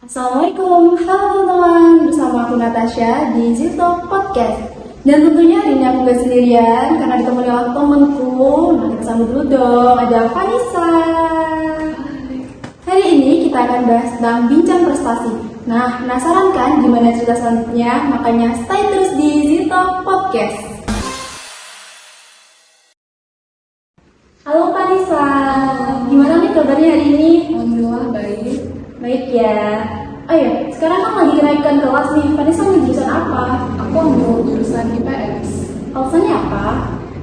Assalamualaikum, halo teman-teman. Bersama aku Natasha di Zito Podcast. Dan tentunya hari ini aku gak sendirian karena ditemani oleh temanku. Nah, kita sambut dulu dong, ada Vanessa. Hari ini kita akan bahas tentang bincang prestasi. Nah, penasaran kan gimana cerita selanjutnya? Makanya stay terus di Zito Podcast. Halo Vanessa, gimana nih kabarnya hari ini? Alhamdulillah baik. Baik ya. Oh iya, sekarang kan lagi kenaikan kelas nih. Vanessa ambil jurusan apa? Aku ambil jurusan IPS Alasannya apa?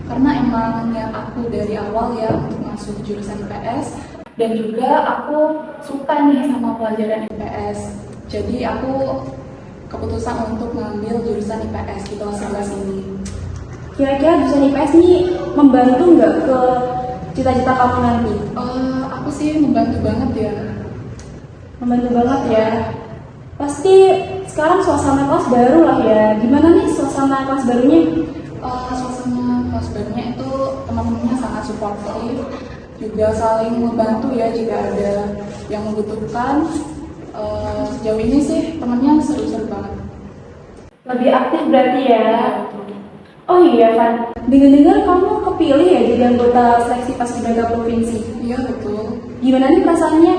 karena emang niat aku dari awal ya untuk masuk jurusan IPS, dan juga aku suka nih sama pelajaran IPS. Jadi aku keputusan untuk mengambil jurusan IPS di kelas 11 ini. Kira-kira jurusan IPS ini membantu nggak ke cita-cita kamu nanti? Aku sih membantu banget ya. Membantu banget ya. Pasti sekarang suasana kelas baru lah ya. Gimana nih suasana kelas barunya? Suasana kelas barunya itu teman-temannya sangat suportif, juga saling membantu ya jika ada yang membutuhkan. Sejauh ini sih temannya seru-seru banget. Lebih aktif berarti ya. Oh iya Van, dengar-dengar kamu kepilih ya jadi anggota seleksi paskibraka provinsi. Iya betul. Gimana nih perasaannya?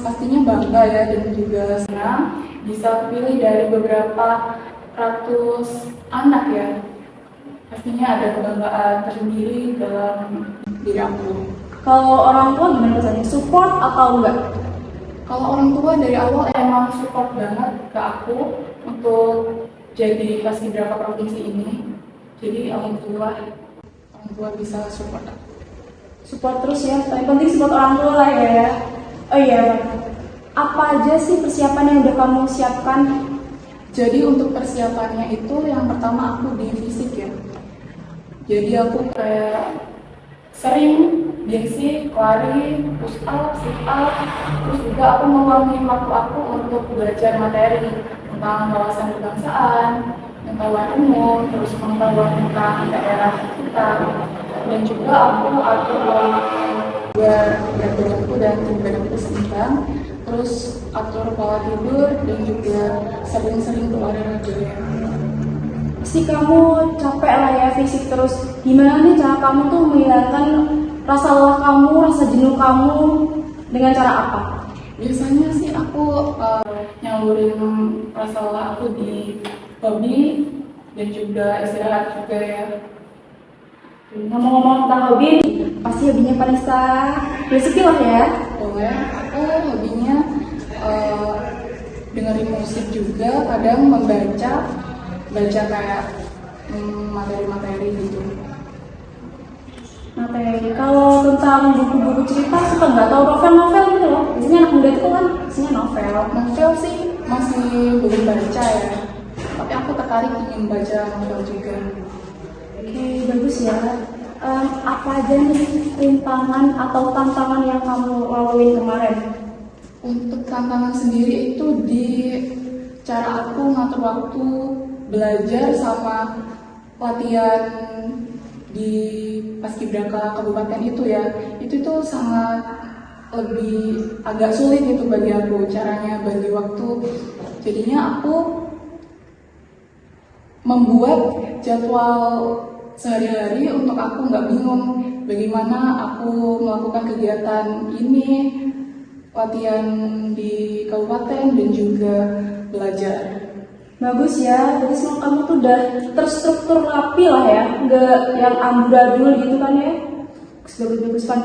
Pastinya bangga ya, dan juga senang bisa kepilih dari beberapa ratus anak ya. Pastinya ada kebanggaan tersendiri dalam diri aku. Kalau orang tua gimana perasaannya? Support atau enggak? Kalau orang tua dari awal emang support banget ke aku untuk jadi paskibraka provinsi ini. Jadi alhamdulillah orang tua bisa support aku. Support terus ya, tapi penting support orang tua lah ya. Oh iya Bang, apa aja sih persiapan yang udah kamu siapkan? Jadi untuk persiapannya itu yang pertama aku di fisik ya. Jadi aku kayak sering basic, lari, push up, sit up, terus juga aku meluangin waktu aku untuk belajar materi tentang wawasan kebangsaan, pengetahuan umum, terus pengetahuan tentang daerah kita, dan juga aku atur berat badanku dan tinggi badanku seimbang, terus atur pola tidur, dan juga sering-sering berolahraga. Pasti kamu capek lah ya fisik terus. Gimana nih cara kamu tuh menghilangkan rasa lelah kamu, rasa jenuh kamu dengan cara apa? Biasanya sih aku nyalurin rasa lelah aku di hobi dan juga istirahat juga ya. Ngomong-ngomong tentang hobi, pasti hobinya Vanessa rezeki lah ya. Boleh, aku hobinya dengerin musik juga, kadang baca kayak materi-materi gitu. Materi. Kalau tentang buku-buku cerita suka nggak? Tahu novel-novel gitu loh. Biasanya anak muda itu kan isinya novel. Novel sih masih belum baca ya, tapi aku tertarik ingin baca novel juga. Oke, bagus ya. Apa aja nih rintangan atau tantangan yang kamu laluin kemarin? Untuk tantangan sendiri itu di cara aku ngatur waktu belajar sama latihan di paskibraka kabupaten itu ya. Itu tuh sangat lebih agak sulit itu bagi aku caranya bagi waktu. Jadinya aku membuat jadwal sehari-hari untuk aku nggak bingung bagaimana aku melakukan kegiatan ini, latihan di kabupaten dan juga belajar. Bagus ya, berarti semua kamu tuh udah terstruktur rapi lah ya, nggak yang amburadul gitu kan ya. Bagus-bagus kan.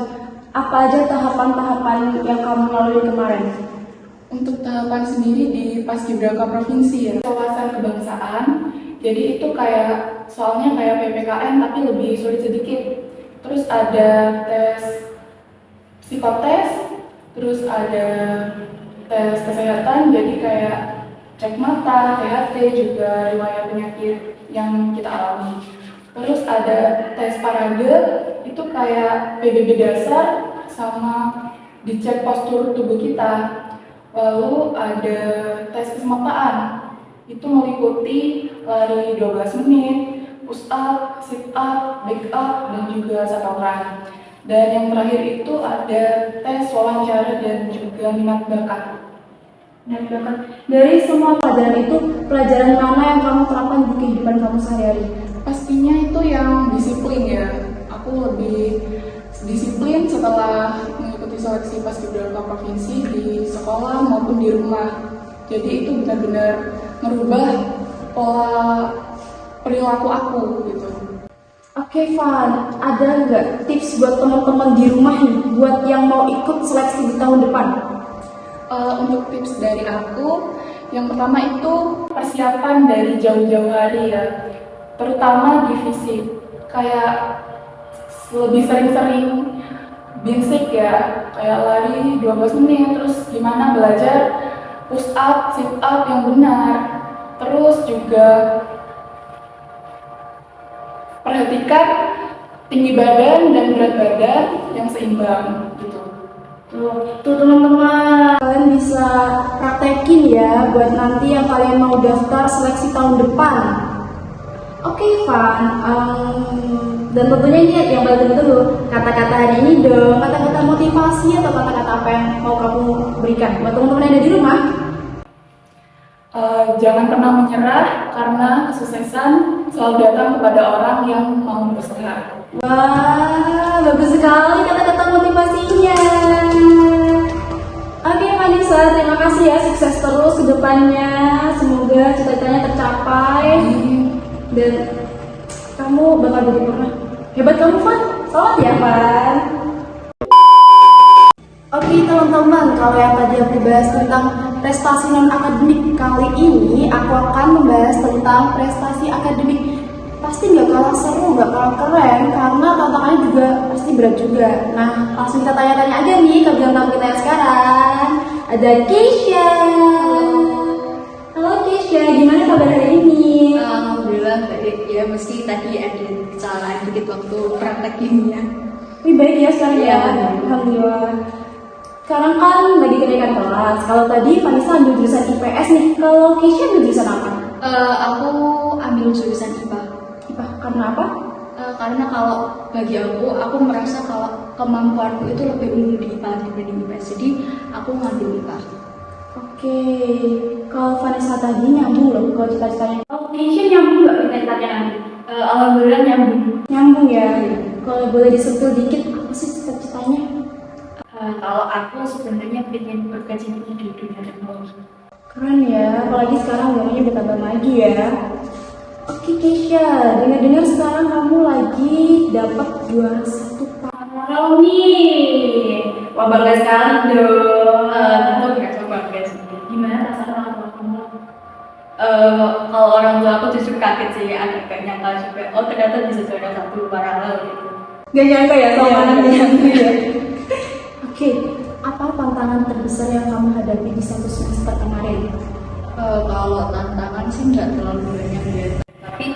Apa aja tahapan-tahapan yang kamu lalui kemarin? Untuk tahapan sendiri di paskibraka provinsi ya, wawasan kebangsaan. Jadi itu kayak soalnya kayak PPKN tapi lebih sulit sedikit. Terus ada tes psikotes, terus ada tes kesehatan, jadi kayak cek mata, THT, juga riwayat penyakit yang kita alami. Terus ada tes parade, itu kayak PBB dasar sama dicek postur tubuh kita. Lalu ada tes kesemapaan, itu meliputi lari 12 menit, push up, sit up, back up, dan juga shuttle run. Dan yang terakhir itu ada tes wawancara dan juga minat bakat. Benar banget. Dari semua pelajaran itu, pelajaran mana yang kamu terapkan di kehidupan kamu sehari-hari? Pastinya itu yang disiplin ya. Aku lebih disiplin setelah mengikuti seleksi Paskibraka Provinsi di sekolah maupun di rumah. Jadi itu benar-benar merubah pola perilaku aku gitu. Oke, Van, ada nggak tips buat teman-teman di rumah nih, buat yang mau ikut seleksi di tahun depan? Untuk tips dari aku, yang pertama itu persiapan dari jauh-jauh hari ya, terutama di fisik. Kayak lebih sering-sering basic ya, kayak lari 12 menit, terus gimana belajar push up, sit up yang benar. Terus juga perhatikan tinggi badan dan berat badan yang seimbang gitu. Tuh teman-teman, kalian bisa praktekin ya buat nanti yang kalian mau daftar seleksi tahun depan. Oke, Van, dan tentunya ini yang paling penting dulu kata-kata hari ini dong, kata-kata motivasi atau kata-kata apa yang mau kamu berikan buat teman-teman yang ada di rumah. Jangan pernah menyerah karena kesuksesan selalu datang kepada orang yang mau berusaha. Wah, bagus sekali kata-kata motivasinya. Oke, Vanessa, terima kasih ya, sukses terus ke depannya. Semoga cita-citanya tercapai. Dan kamu bakal jadi pernah. Hebat kamu, Van. Selamat ya, Van. Oke teman-teman, kalau yang tadi aku bahas tentang prestasi non-akademik, kali ini aku akan membahas tentang prestasi akademik. Pasti nggak kalah seru, nggak kalah keren, karena tantangannya juga pasti berat juga. Nah, langsung kita tanya-tanya aja nih ke bintang tamu kita yang sekarang. Ada Keisha. Halo Keisha, gimana kabar hari ini? Alhamdulillah baik ya, meski tadi ada kesalahan dikit waktu praktek kimia. Ini baik ya sekarang ya? Iya. Alhamdulillah. Sekarang kan lagi kenaikan kelas. Kalau tadi Vanessa ambil jurusan IPS nih, kalau Keisha ambil jurusan apa? Aku ambil jurusan IPA. IPA, karena apa? Karena kalau bagi aku merasa kalau kemampuanku itu lebih unggul di IPA dibanding IPS. Jadi aku ngambil IPA. Oke, kalau Vanessa tadi nyambung loh kalau cita-citanya. Kalau Keisha nyambung nggak cita-citanya nanti? Alhamdulillah nyambung. Nyambung ya. Kalau boleh disentuh dikit, apa sih cita-citanya? Kalau aku sebenarnya ingin berkecimpung di dunia teknologi. Keren ya, apalagi sekarang zamannya udah tambah maju ya. Oke Keisha, dengar-dengar sekarang kamu lagi dapat juara 1 paralel nih. Wah bangga sekali dong. Tentu nggak coba guys. Gimana perasaan orang tua kamu? Kalau orang tua aku justru kaget sih, agak gak nyangka juga. Oh ternyata bisa juara 1 paralel gitu. Gak nyangka ya sama Iya, anak iya. nyangka ya. Oke, apa tantangan terbesar yang kamu hadapi di 1 semester kemarin? Kalau tantangan sih nggak terlalu banyak ya. Tapi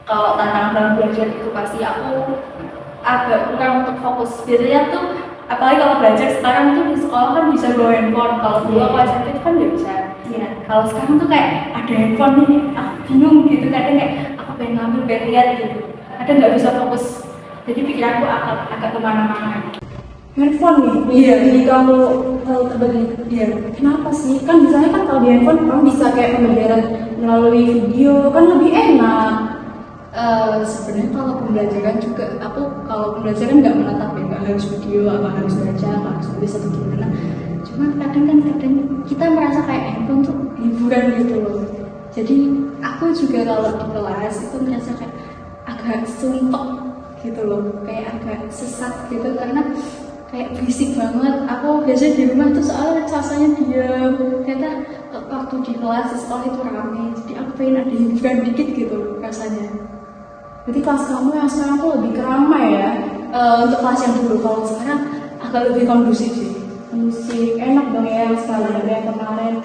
kalau tantangan dalam belajar itu pasti aku agak kurang untuk fokus. Biasanya tuh, apalagi kalau belajar sekarang tuh di sekolah kan bisa bawa handphone. Kalau dulu aku SMP itu kan nggak bisa. Ya, kalau sekarang tuh kayak ada handphone nih, aku bingung gitu. Kadang kayak aku pengen ngambil, pengen lihat gitu. Kadang nggak bisa fokus. Jadi pikiranku agak kemana-mana. Handphone nih, Iya. jadi kamu terbagi. Iya. Kenapa sih? Kan biasanya kan kalau di handphone kamu bisa kayak pembelajaran melalui video, kan lebih enak. Sebenarnya kalau pembelajaran juga, aku kalau pembelajaran nggak menatap ya, nggak harus video, apa harus baca, apa harus tulis atau gimana. Cuma kadang kita merasa kayak handphone tuh hiburan gitu loh. Jadi aku juga kalau di kelas itu merasa kayak agak suntuk gitu loh, kayak agak sesat gitu karena kayak berisik banget. Aku biasanya di rumah tuh soalnya rasanya diam, ternyata waktu di kelas di sekolah itu rame, jadi aku pengen ada hiburan dikit gitu rasanya. Jadi kelas kamu yang sekarang tuh lebih keramai ya. Untuk kelas yang dulu, kalau sekarang agak lebih kondusif sih. Musik enak dong ya sekali ada yang kemarin.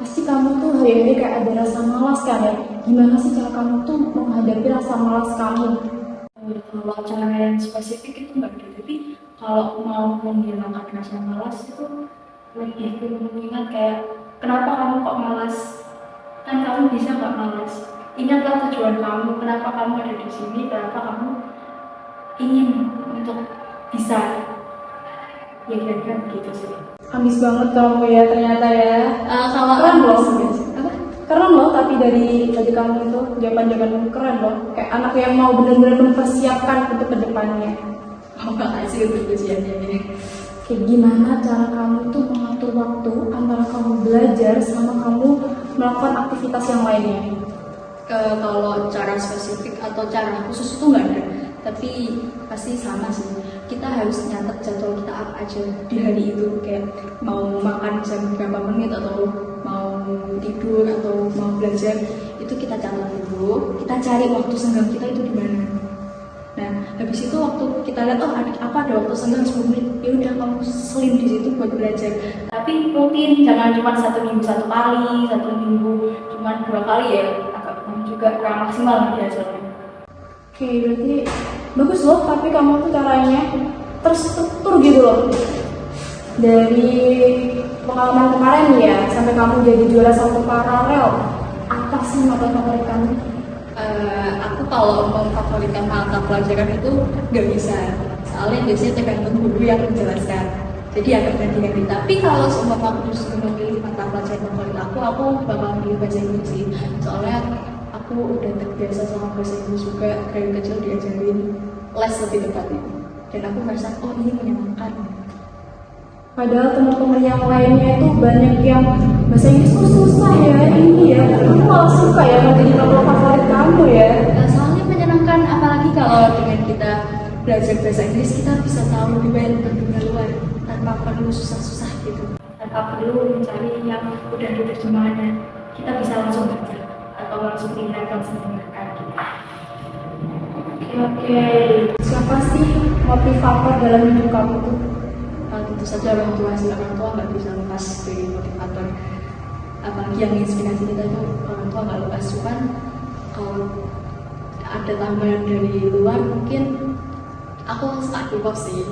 Pasti kamu tuh hari-hari kayak ada rasa malas kan ya. Gimana sih cara kamu tuh menghadapi rasa malas kamu? Kalau cara yang spesifik itu nggak ada, tapi kalau mau menghilangkan rasa malas itu lebih ke mengingat kayak kenapa kamu kok malas, kan kamu bisa nggak malas, ingatlah tujuan kamu, kenapa kamu ada di sini, kenapa kamu ingin untuk bisa, ya kira-kira begitu sih. Ambis banget kamu ya ternyata ya. Kalau Keren loh. apa? Keren loh, tapi dari kamu itu jawaban-jawaban keren loh. Kayak anak yang mau benar-benar mempersiapkan untuk kedepannya. Oh, makasih untuk ujiannya ini. Kayak gimana cara kamu tuh mengatur waktu antara kamu belajar sama kamu melakukan aktivitas yang lainnya? Kalau cara spesifik atau cara khusus itu nggak ada, tapi pasti sama sih. Kita harus nyatet jadwal kita apa aja di hari itu, kayak mau makan jam berapa menit atau mau tidur atau mau belajar, itu kita catat dulu. Kita cari waktu senggang kita itu di mana. Nah, habis itu waktu kita lihat ada waktu senggang 10 menit, ya udah kamu selim di situ buat belajar. Tapi rutin, jangan cuma 1 minggu 1 kali, 1 minggu cuma 2 kali ya. Juga kurang maksimal nanti hasilnya. Oke, berarti bagus loh, tapi kamu tuh caranya terstruktur gitu loh. Dari pengalaman kemarin ya, sampai kamu jadi juara 1 paralel, apa sih mata favorit kamu? Aku kalau memfavoritkan mata pelajaran itu nggak bisa, soalnya biasanya tergantung guru yang menjelaskan. Jadi agak ganti-ganti. Tapi kalau semua aku disuruh memilih mata pelajaran favorit aku bakal pilih bahasa Inggris sih. Soalnya aku udah terbiasa sama bahasa Inggris juga, dari kecil diajarin les lebih tepatnya, dan aku merasa oh ini menyenangkan. Padahal teman-teman yang lainnya itu banyak yang bahasa Inggris tuh susah ya, ini ya. Kamu malah suka ya menjadi mata favorit kamu ya. Soalnya menyenangkan, apalagi kalau dengan kita belajar bahasa Inggris kita bisa tahu lebih banyak tentang dunia luar tanpa perlu susah-susah gitu, tanpa perlu mencari yang udah ada terjemahannya. Kita bisa langsung baca atau langsung lihat langsung dengarkan gitu. Oke. Siapa sih motivator dalam hidup kamu tuh? Tentu saja orang tua sih, orang tua nggak bisa lepas dari motivator. Apalagi yang inspirasi kita itu orang tua nggak lepas. Cuman kalau ada tambahan dari luar mungkin aku suka K-pop sih.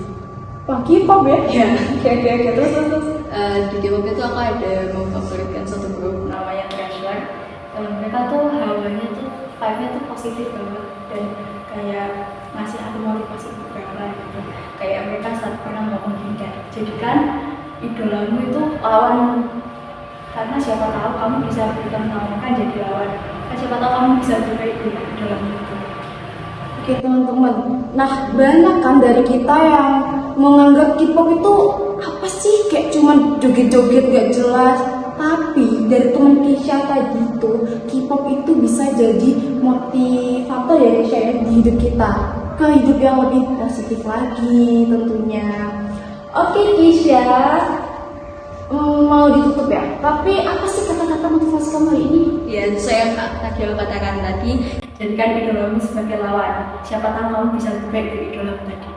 Wah, K-pop ya? Iya. Oke. Terus. Di K-pop itu aku ada memfavoritkan satu grup namanya Treasure. Mereka tuh hawanya tuh vibe-nya tuh positif banget dan kayak ngasih aku motivasi beberapa gitu. Kayak mereka saat pernah ngomong gini kayak, jadikan idolamu itu lawan, karena siapa tahu kamu bisa bertemu jadi lawan. Kan siapa tahu kamu bisa berubah idolamu itu. Oke teman-teman, nah banyak kan dari kita yang menganggap K-pop itu apa sih, kayak cuman joget-joget gak jelas. Tapi dari teman Keisha tadi itu, K-pop itu bisa jadi motivator ya Keisha ya, di hidup kita, ke hidup yang lebih positif lagi tentunya. Oke Keisha, mau ditutup ya, tapi apa sih kata-kata motivasi kamu hari ini? Ya, saya tadi katakan tadi, jadikan idolamu sebagai lawan. Siapa tahu kamu bisa lebih baik dari idolamu tadi.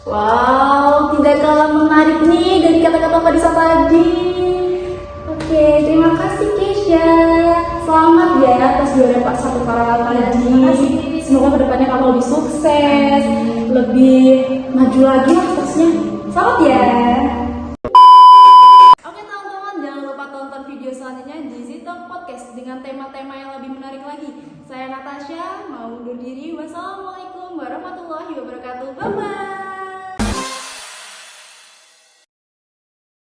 Wow, tidak kalah menarik nih dari kata-kata Fadisa tadi. Oke, terima kasih Keisha. Selamat ya atas juara Pak 1 paralel tadi. Semoga kedepannya kamu lebih sukses, lebih maju lagi lah terusnya. Selamat ya. Oke teman-teman, jangan lupa tonton video selanjutnya di Zitalk Podcast dengan tema-tema yang lebih menarik lagi. Saya Natasha, mau undur diri. Wassalamualaikum warahmatullahi wabarakatuh. Bye bye.